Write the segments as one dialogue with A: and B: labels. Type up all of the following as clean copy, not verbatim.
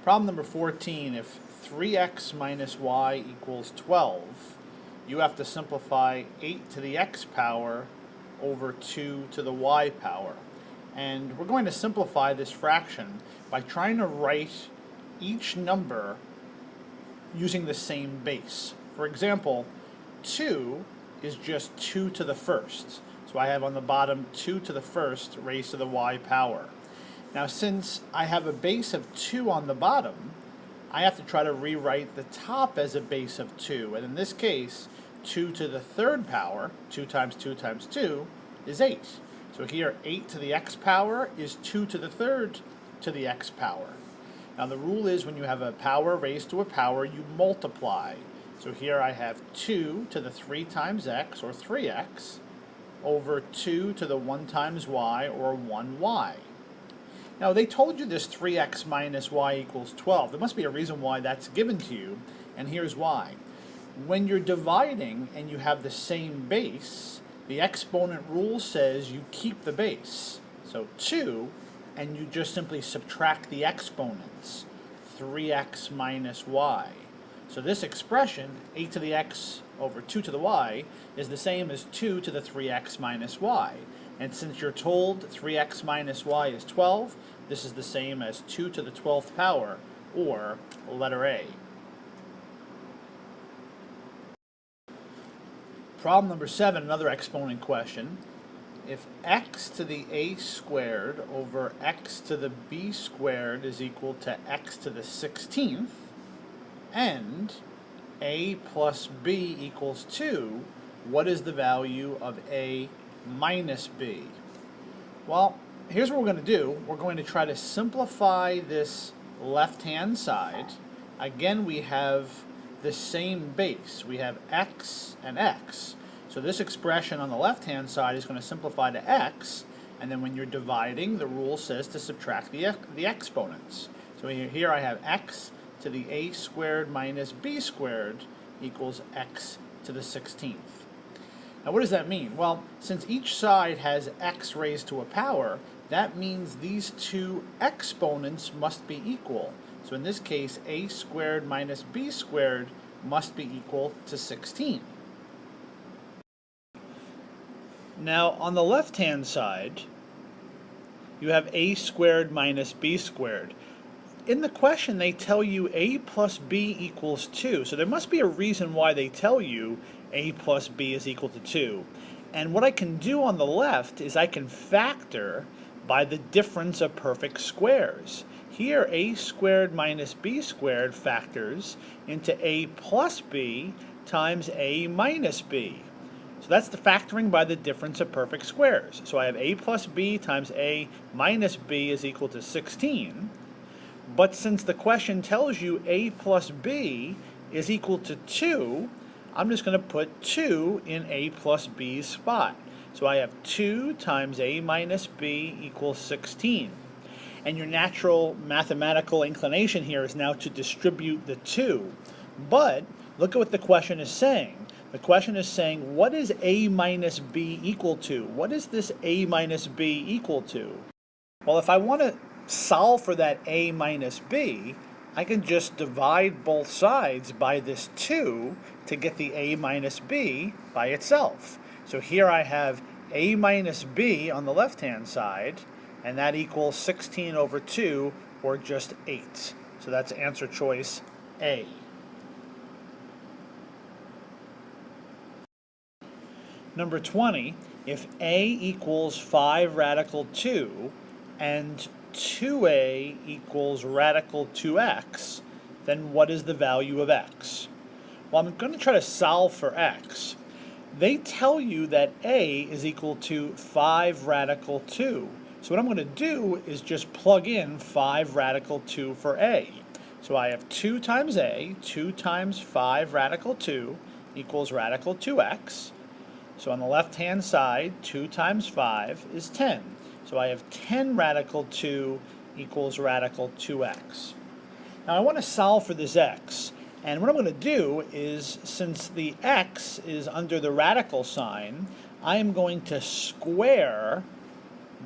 A: Problem number 14, if 3x minus y equals 12, you have to simplify 8 to the x power over 2 to the y power. And we're going to simplify this fraction by trying to write each number using the same base. For example, 2 is just 2 to the first. So I have on the bottom 2 to the first raised to the y power. Now since I have a base of 2 on the bottom, I have to try to rewrite the top as a base of 2. And in this case, 2 to the third power, 2 times 2 times 2, is 8. So here, 8 to the x power is 2 to the third to the x power. Now the rule is when you have a power raised to a power, you multiply. So here I have 2 to the 3 times x, or 3x, over 2 to the 1 times y, or 1y. Now they told you this 3x minus y equals 12. There must be a reason why that's given to you, and here's why. When you're dividing and you have the same base, the exponent rule says you keep the base. So 2, and you just simply subtract the exponents, 3x minus y. So this expression, 8 to the x over 2 to the y, is the same as 2 to the 3x minus y. And since you're told 3x minus y is 12, this is the same as 2 to the 12th power, or letter A. Problem number 7, another exponent question. If x to the a squared over x to the b squared is equal to x to the 16th, and a plus b equals 2, what is the value of a minus b? Well, here's what we're going to do. We're going to try to simplify this left-hand side. Again, we have the same base. We have x and x. So this expression on the left-hand side is going to simplify to x, and then when you're dividing, the rule says to subtract the exponents. So here I have x to the a squared minus b squared equals x to the 16th. Now what does that mean? Well, since each side has x raised to a power, that means these two exponents must be equal. So in this case, a squared minus b squared must be equal to 16. Now on the left-hand side, you have a squared minus b squared. In the question, they tell you a plus b equals 2. So there must be a reason why they tell you a plus b is equal to 2. And what I can do on the left is I can factor by the difference of perfect squares. Here, a squared minus b squared factors into a plus b times a minus b. So that's the factoring by the difference of perfect squares. So I have a plus b times a minus b is equal to 16. But since the question tells you a plus b is equal to 2, I'm just going to put 2 in a plus b's spot. So I have 2 times a minus b equals 16. And your natural mathematical inclination here is now to distribute the 2. But look at what the question is saying. The question is saying, what is a minus b equal to? What is this a minus b equal to? Well, if I want to solve for that a minus b, I can just divide both sides by this 2 to get the a minus b by itself. So here I have a minus b on the left-hand side, and that equals 16 over 2, or just 8. So that's answer choice A. Number 20, if a equals 5 radical 2 and 2a equals radical 2x, then what is the value of x? Well, I'm going to try to solve for x. They tell you that a is equal to 5 radical 2. So what I'm going to do is just plug in 5 radical 2 for a. So I have 2 times a, 2 times 5 radical 2 equals radical 2x. So on the left-hand side, 2 times 5 is 10. So I have 10 radical 2 equals radical 2x. Now I want to solve for this x. And what I'm going to do is, since the x is under the radical sign, I am going to square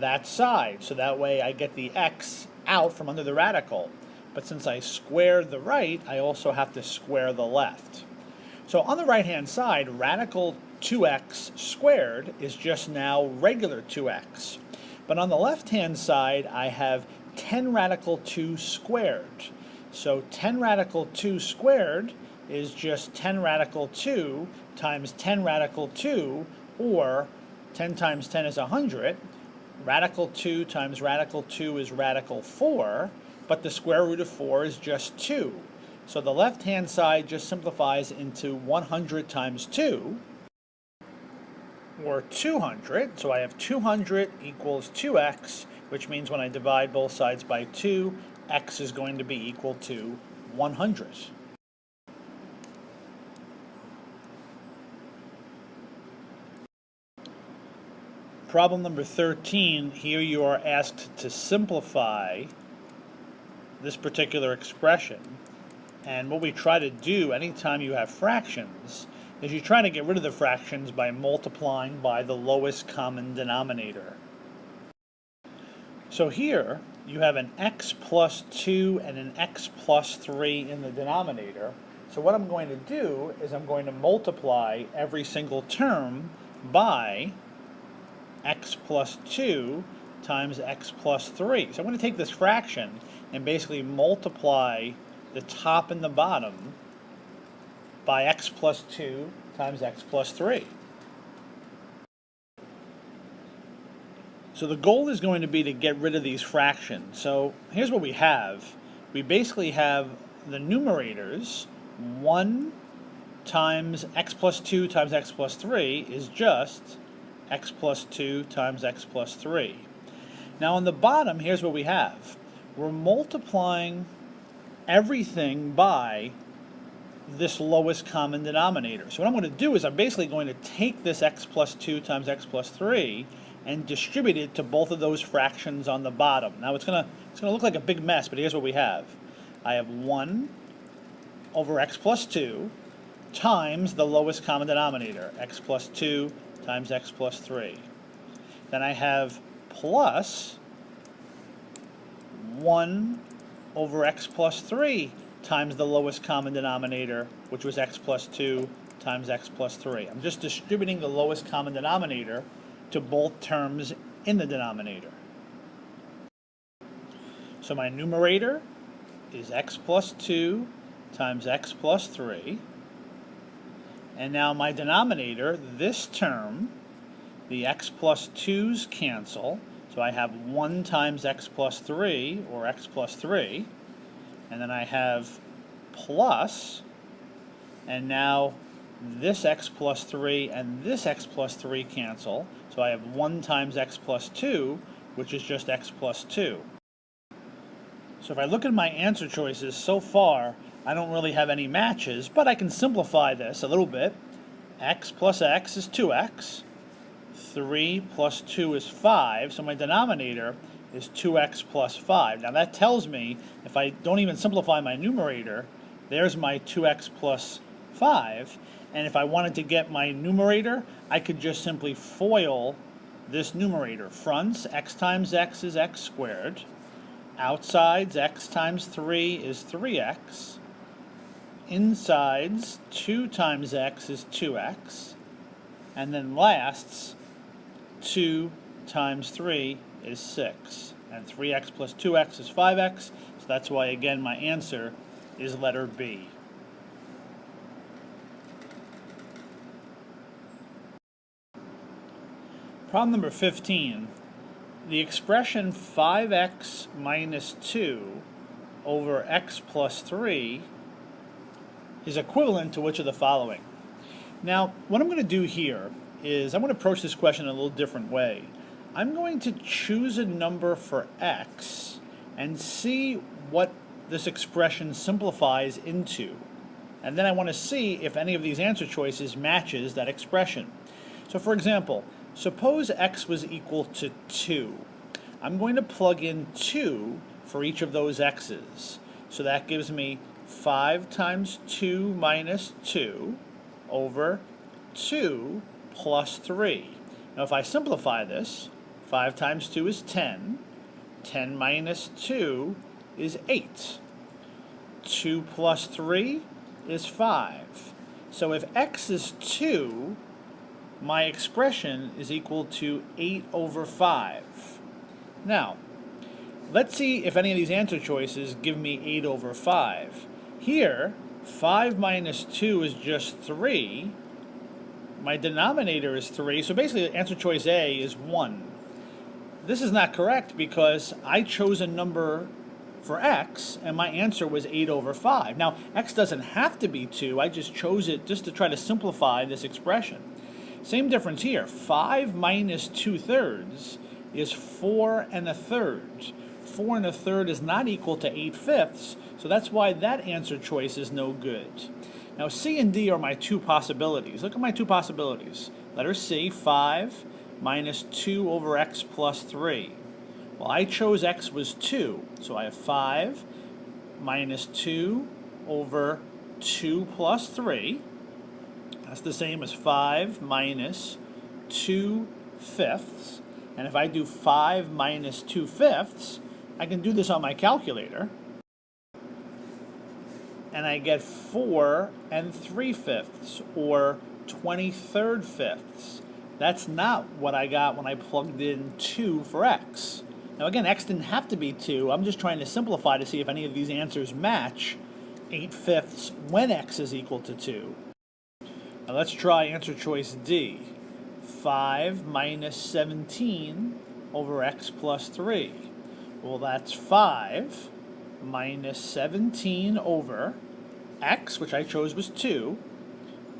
A: that side. So that way I get the x out from under the radical. but since I squared the right, I also have to square the left. So on the right-hand side, radical 2x squared is just now regular 2x. But on the left-hand side, I have 10 radical 2 squared. So 10 radical 2 squared is just 10 radical 2 times 10 radical 2, or 10 times 10 is 100. Radical 2 times radical 2 is radical 4, but the square root of 4 is just 2. So the left-hand side just simplifies into 100 times 2, or 200. So I have 200 equals 2x, which means when I divide both sides by 2, x is going to be equal to 100. Problem number 13, here you are asked to simplify this particular expression. And what we try to do anytime you have fractions is you try to get rid of the fractions by multiplying by the lowest common denominator. So here you have an x plus 2 and an x plus 3 in the denominator. So what I'm going to do is I'm going to multiply every single term by x plus 2 times x plus 3. So I'm going to take this fraction and basically multiply the top and the bottom by x plus 2 times x plus 3. So the goal is going to be to get rid of these fractions. So here's what we have. We basically have the numerators, 1 times x plus 2 times x plus 3 is just x plus 2 times x plus 3. Now on the bottom, here's what we have. We're multiplying everything by this lowest common denominator. So what I'm going to do is I'm basically going to take this x plus 2 times x plus 3 and distribute it to both of those fractions on the bottom. Now it's going to look like a big mess, but here's what we have. I have 1 over x plus 2 times the lowest common denominator, x plus 2 times x plus 3. Then I have plus 1 over x plus 3 times the lowest common denominator, which was x plus 2 times x plus 3. I'm just distributing the lowest common denominator to both terms in the denominator. So my numerator is x plus 2 times x plus 3. And now my denominator, this term, the x plus 2's cancel. So I have 1 times x plus 3, or x plus 3. And then I have plus, and now this x plus 3 and this x plus 3 cancel. So I have 1 times x plus 2, which is just x plus 2. So if I look at my answer choices so far, I don't really have any matches, but I can simplify this a little bit. X plus x is 2x. 3 plus 2 is 5, so my denominator is 2x plus 5. Now that tells me, if I don't even simplify my numerator, there's my 2x plus 5. And if I wanted to get my numerator, I could just simply FOIL this numerator. Fronts, x times x is x squared. Outsides, x times 3 is 3x. Insides, 2 times x is 2x. And then lasts, 2 times 3 is 6. And 3x plus 2x is 5x. So that's why, again, my answer is letter B. Problem number 15. The expression 5x minus 2 over x plus 3 is equivalent to which of the following? Now, what I'm going to do here is I'm going to approach this question in a little different way. I'm going to choose a number for x and see what this expression simplifies into. And then I want to see if any of these answer choices matches that expression. So for example, suppose x was equal to 2. I'm going to plug in 2 for each of those x's. So that gives me 5 times 2 minus 2 over 2 plus 3. Now if I simplify this, 5 times 2 is 10. 10 minus 2 is 8. 2 plus 3 is 5. So if x is 2, my expression is equal to 8 over 5. Now, let's see if any of these answer choices give me 8 over 5. Here, 5 minus 2 is just 3. My denominator is 3, so basically answer choice A is 1. This is not correct because I chose a number for x, and my answer was 8 over 5. Now, x doesn't have to be 2. I just chose it just to try to simplify this expression. Same difference here. 5 minus 2/3 is 4 1/3. 4 1/3 is not equal to 8/5, so that's why that answer choice is no good. Now, C and D are my two possibilities. Look at my two possibilities. Letter C, 5 minus 2 over x plus 3. Well, I chose x was 2, so I have 5 minus 2 over 2 plus 3. That's the same as 5 minus 2/5. And if I do 5 minus 2/5, I can do this on my calculator. And I get 4 3/5, or 23rd fifths. That's not what I got when I plugged in 2 for x. Now again, x didn't have to be 2. I'm just trying to simplify to see if any of these answers match 8/5 when x is equal to 2. Now let's try answer choice D. 5 minus 17 over x plus 3. Well, that's 5 minus 17 over x, which I chose was 2,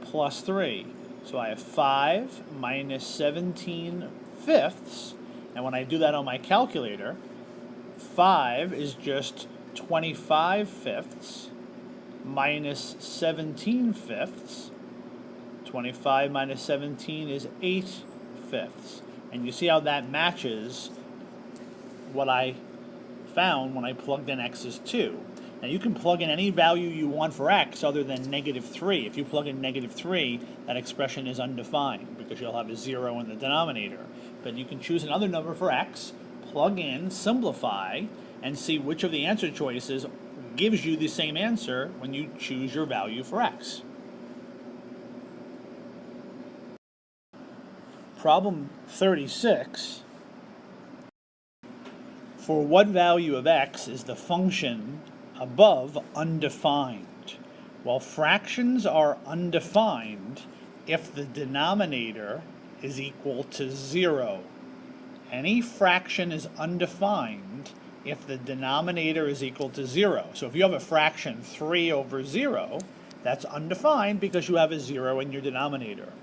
A: plus 3. So I have 5 minus 17/5, and when I do that on my calculator, 5 is just 25/5 minus 17/5. 25 minus 17 is 8/5. And you see how that matches what I found when I plugged in x as 2. Now you can plug in any value you want for x other than -3. If you plug in -3, that expression is undefined because you'll have a 0 in the denominator. But you can choose another number for x, plug in, simplify, and see which of the answer choices gives you the same answer when you choose your value for x. Problem 36. For what value of x is the function above undefined? Well, fractions are undefined if the denominator is equal to 0. Any fraction is undefined if the denominator is equal to 0. So if you have a fraction 3 over 0, that's undefined because you have a 0 in your denominator.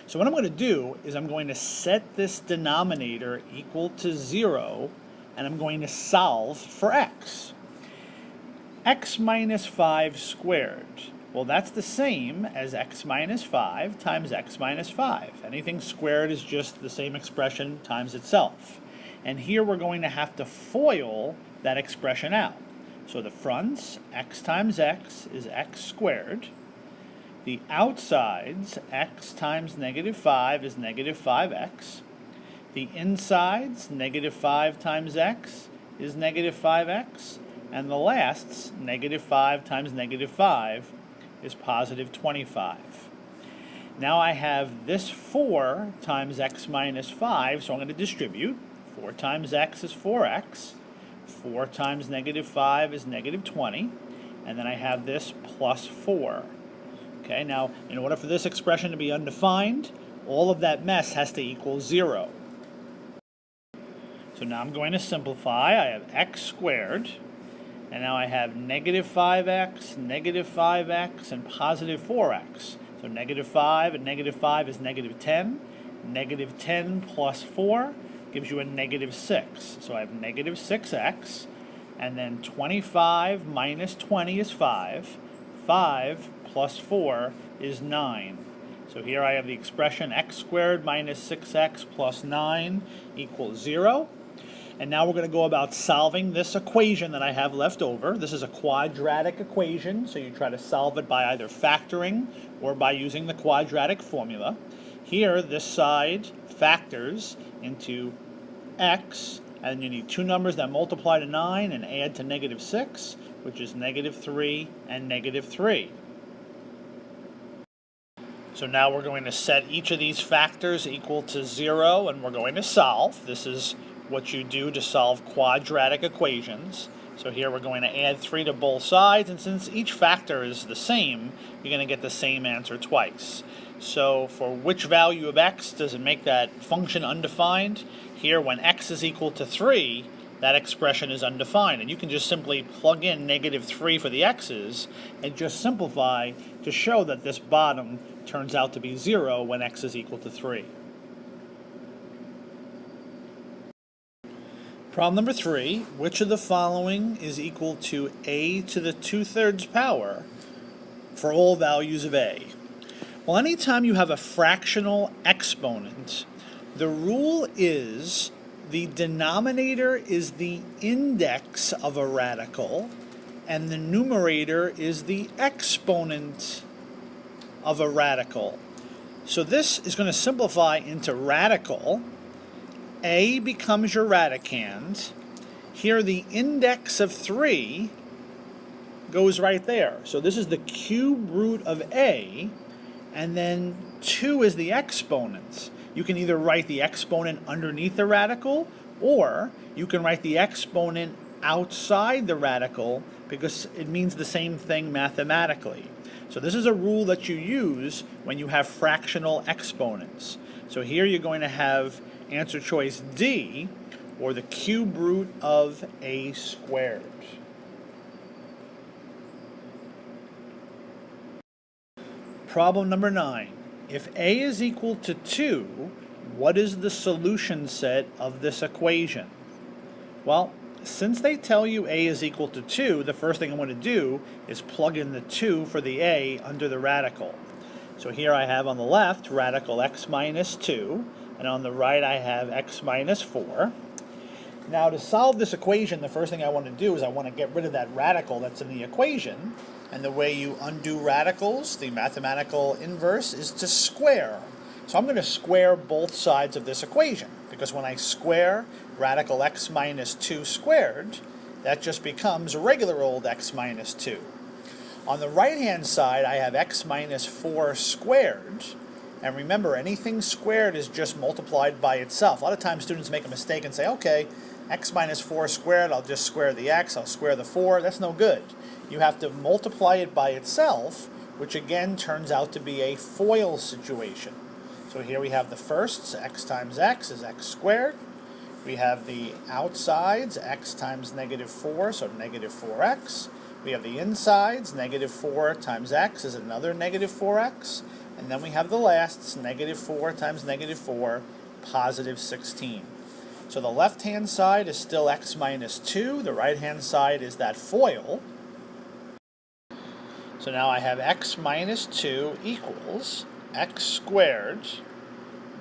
A: So what I'm going to do is I'm going to set this denominator equal to 0, and I'm going to solve for x. X minus 5 squared. Well, that's the same as x minus 5 times x minus 5. Anything squared is just the same expression times itself. And here we're going to have to FOIL that expression out. So the fronts, x times x is x squared. The outsides, x times -5 is -5x. The insides, -5 times x is -5x. And the lasts, -5 times -5 is +25. Now I have this 4 times x minus 5, so I'm going to distribute. 4 times x is 4x. 4 times -5 is -20. And then I have this plus 4. Okay, now in order for this expression to be undefined, all of that mess has to equal 0. So now I'm going to simplify. I have x squared, and now I have -5x, -5x, and +4x. So -5 and -5 is -10. -10 plus 4 gives you a -6. So I have -6x, and then 25 minus 20 is 5. 5 plus 4 is 9. So here I have the expression x squared minus 6x plus 9 equals 0. And now we're going to go about solving this equation that I have left over. This is a quadratic equation, so you try to solve it by either factoring or by using the quadratic formula. Here, this side factors into x, and you need two numbers that multiply to 9 and add to -6. which is negative 3 and negative 3. So now we're going to set each of these factors equal to 0, and we're going to solve. This is what you do to solve quadratic equations. So here we're going to add 3 to both sides, and since each factor is the same, you're going to get the same answer twice. So for which value of x does it make that function undefined? Here, when x is equal to 3, that expression is undefined, and you can just simply plug in negative 3 for the x's and just simplify to show that this bottom turns out to be 0 when x is equal to 3. Problem number 3, which of the following is equal to a to the 2/3 power for all values of a? Well, anytime you have a fractional exponent, the rule is the denominator is the index of a radical, and the numerator is the exponent of a radical. So this is going to simplify into radical. A becomes your radicand. Here the index of 3 goes right there. So this is the cube root of a, and then 2 is the exponent. You can either write the exponent underneath the radical, or you can write the exponent outside the radical, because it means the same thing mathematically. So this is a rule that you use when you have fractional exponents. So here you're going to have answer choice D, or the cube root of a squared. Problem number 9. If a is equal to 2, what is the solution set of this equation? Well, since they tell you a is equal to 2, the first thing I want to do is plug in the 2 for the a under the radical. So here I have on the left radical x minus 2, and on the right I have x minus 4. Now to solve this equation, the first thing I want to do is I want to get rid of that radical that's in the equation. And the way you undo radicals, the mathematical inverse, is to square. So I'm going to square both sides of this equation, because when I square radical x minus 2 squared, that just becomes regular old x minus 2. On the right-hand side, I have x minus 4 squared. And remember, anything squared is just multiplied by itself. A lot of times students make a mistake and say, okay, x minus 4 squared, I'll just square the x, I'll square the 4. That's no good. You have to multiply it by itself, which again turns out to be a FOIL situation. So here we have the firsts, x times x is x squared. We have the outsides, x times negative 4, so negative 4x. We have the insides, negative 4 times x is another negative 4x. And then we have the lasts, negative 4 times negative 4, positive 16. So the left-hand side is still x minus 2. The right-hand side is that FOIL. So now I have x minus 2 equals x squared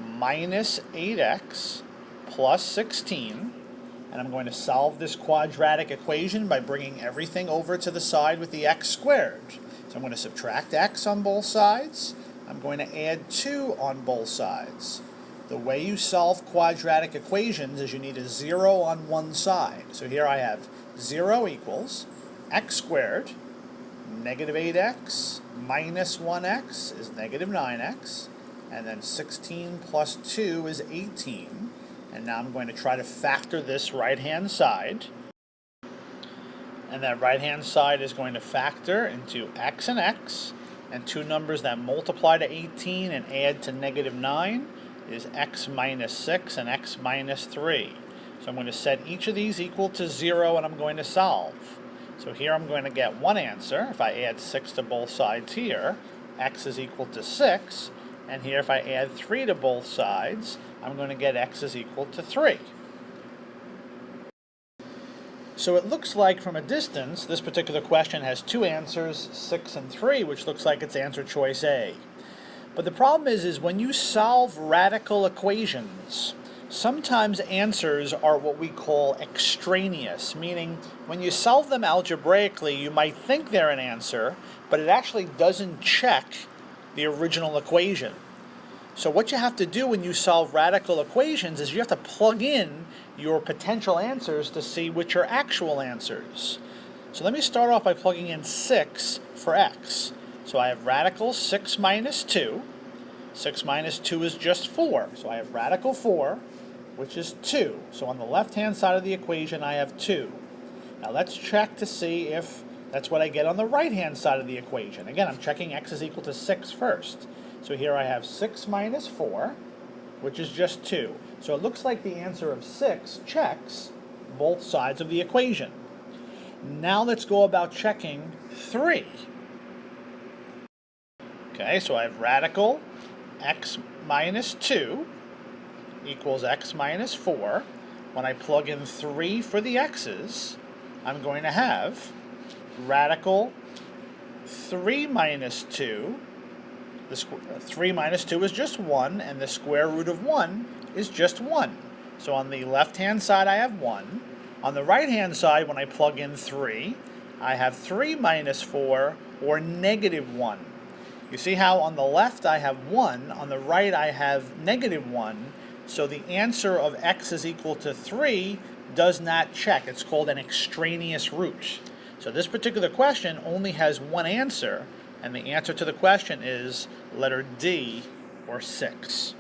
A: minus 8x plus 16. And I'm going to solve this quadratic equation by bringing everything over to the side with the x squared. So I'm going to subtract x on both sides. I'm going to add 2 on both sides. The way you solve quadratic equations is you need a 0 on one side. So here I have 0 equals x squared, negative 8x minus 1x is negative 9x, and then 16 plus 2 is 18. And now I'm going to try to factor this right-hand side. And that right-hand side is going to factor into x and x, and two numbers that multiply to 18 and add to negative 9 is x minus 6 and x minus 3. So I'm going to set each of these equal to 0, and I'm going to solve. So here I'm going to get one answer. If I add 6 to both sides here, x is equal to 6. And here if I add 3 to both sides, I'm going to get x is equal to 3. So it looks like from a distance, this particular question has two answers, 6 and 3, which looks like it's answer choice A. But the problem is when you solve radical equations, sometimes answers are what we call extraneous, meaning when you solve them algebraically, you might think they're an answer, but it actually doesn't check the original equation. So what you have to do when you solve radical equations is you have to plug in your potential answers to see which are actual answers. So let me start off by plugging in 6 for x. So I have radical 6 minus 2. 6 minus 2 is just 4. So I have radical 4, which is 2. So on the left-hand side of the equation, I have 2. Now let's check to see if that's what I get on the right-hand side of the equation. Again, I'm checking x is equal to 6 first. So here I have 6 minus 4, which is just 2. So it looks like the answer of 6 checks both sides of the equation. Now let's go about checking 3. Okay, so I have radical x minus 2 equals x minus 4. When I plug in 3 for the x's, I'm going to have radical 3 minus 2. 3 minus 2 is just 1, and the square root of 1 is just 1. So on the left-hand side, I have 1. On the right-hand side, when I plug in 3, I have 3 minus 4, or negative 1. You see how on the left I have 1, on the right I have negative 1, so the answer of x is equal to 3 does not check. It's called an extraneous root. So this particular question only has one answer, and the answer to the question is letter D, or 6.